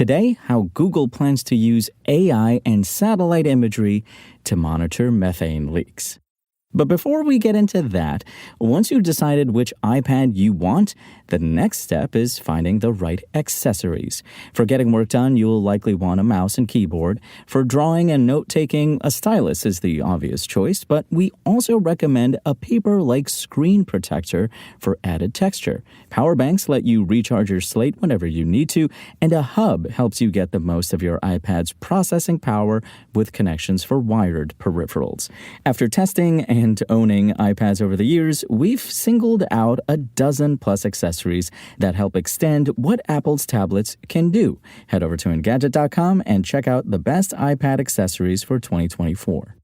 Today, how Google plans to use AI and satellite imagery to monitor methane leaks. But before we get into that, once you've decided which iPad you want, the next step is finding the right accessories. For getting work done, you'll likely want a mouse and keyboard. For drawing and note-taking, a stylus is the obvious choice, but we also recommend a paper-like screen protector for added texture. Power banks let you recharge your slate whenever you need to, and a hub helps you get the most of your iPad's processing power with connections for wired peripherals. After testing and owning iPads over the years, we've singled out a dozen plus accessories that help extend what Apple's tablets can do. Head over to Engadget.com and check out the best iPad accessories for 2024.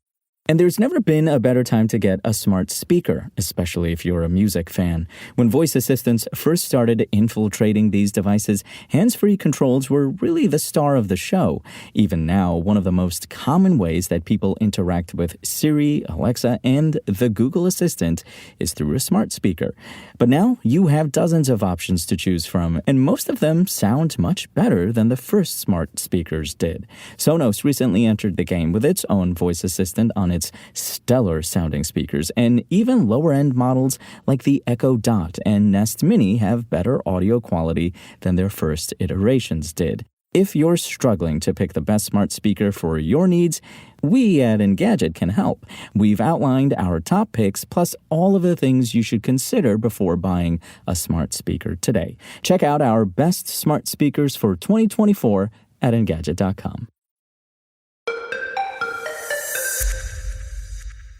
And there's never been a better time to get a smart speaker, especially if you're a music fan. When voice assistants first started infiltrating these devices, hands-free controls were really the star of the show. Even now, one of the most common ways that people interact with Siri, Alexa, and the Google Assistant is through a smart speaker. But now you have dozens of options to choose from, and most of them sound much better than the first smart speakers did. Sonos recently entered the game with its own voice assistant on its stellar-sounding speakers, and even lower-end models like the Echo Dot and Nest Mini have better audio quality than their first iterations did. If you're struggling to pick the best smart speaker for your needs, we at Engadget can help. We've outlined our top picks plus all of the things you should consider before buying a smart speaker today. Check out our best smart speakers for 2024 at Engadget.com.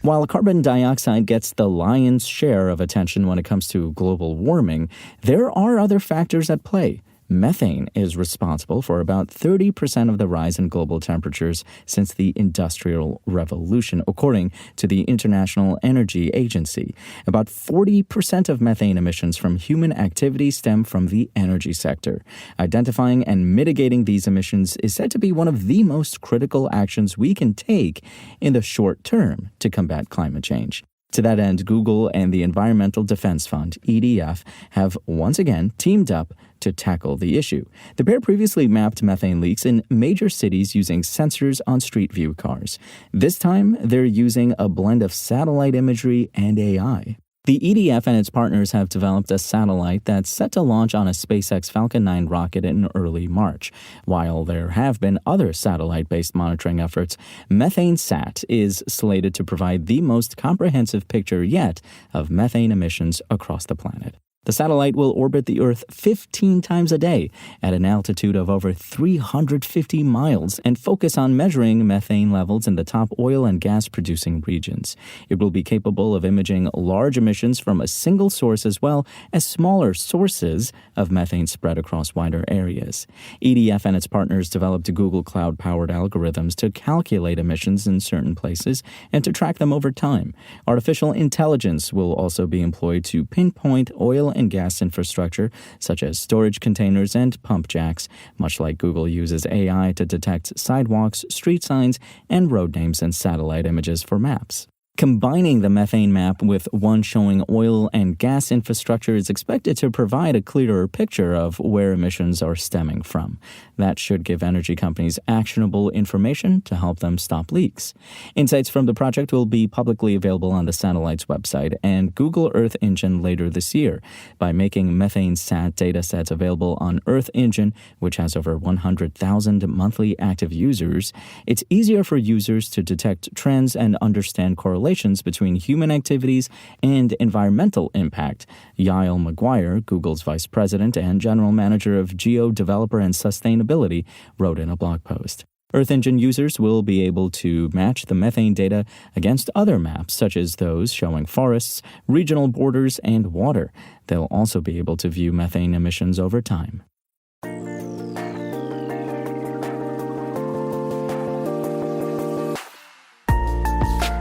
While carbon dioxide gets the lion's share of attention when it comes to global warming, there are other factors at play. Methane is responsible for about 30% of the rise in global temperatures since the Industrial Revolution, according to the International Energy Agency. About 40% of methane emissions from human activity stem from the energy sector. Identifying and mitigating these emissions is said to be one of the most critical actions we can take in the short term to combat climate change. To that end, Google and the Environmental Defense Fund, EDF, have once again teamed up to tackle the issue. The pair previously mapped methane leaks in major cities using sensors on street view cars. This time, they're using a blend of satellite imagery and AI. The EDF and its partners have developed a satellite that's set to launch on a SpaceX Falcon 9 rocket in early March. While there have been other satellite-based monitoring efforts, MethaneSat is slated to provide the most comprehensive picture yet of methane emissions across the planet. The satellite will orbit the Earth 15 times a day at an altitude of over 350 miles and focus on measuring methane levels in the top oil and gas-producing regions. It will be capable of imaging large emissions from a single source as well as smaller sources of methane spread across wider areas. EDF and its partners developed Google Cloud-powered algorithms to calculate emissions in certain places and to track them over time. Artificial intelligence will also be employed to pinpoint oil and gas infrastructure, such as storage containers and pump jacks, much like Google uses AI to detect sidewalks, street signs, and road names in satellite images for maps. Combining the methane map with one showing oil and gas infrastructure is expected to provide a clearer picture of where emissions are stemming from. That should give energy companies actionable information to help them stop leaks. Insights from the project will be publicly available on the satellite's website and Google Earth Engine later this year. By making MethaneSat datasets available on Earth Engine, which has over 100,000 monthly active users, it's easier for users to detect trends and understand correlations between human activities and environmental impact. Yael McGuire, Google's vice president and general manager of Geo Developer and Sustainability, wrote in a blog post. Earth Engine users will be able to match the methane data against other maps, such as those showing forests, regional borders, and water. They'll also be able to view methane emissions over time.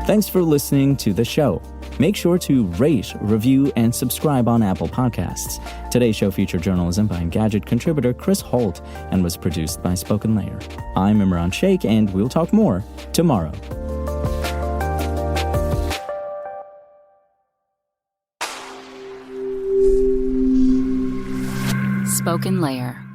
Thanks for listening to the show. Make sure to rate, review, and subscribe on Apple Podcasts. Today's show featured journalism by Engadget contributor Chris Holt and was produced by Spoken Layer. I'm Imran Sheikh, and we'll talk more tomorrow. Spoken Layer.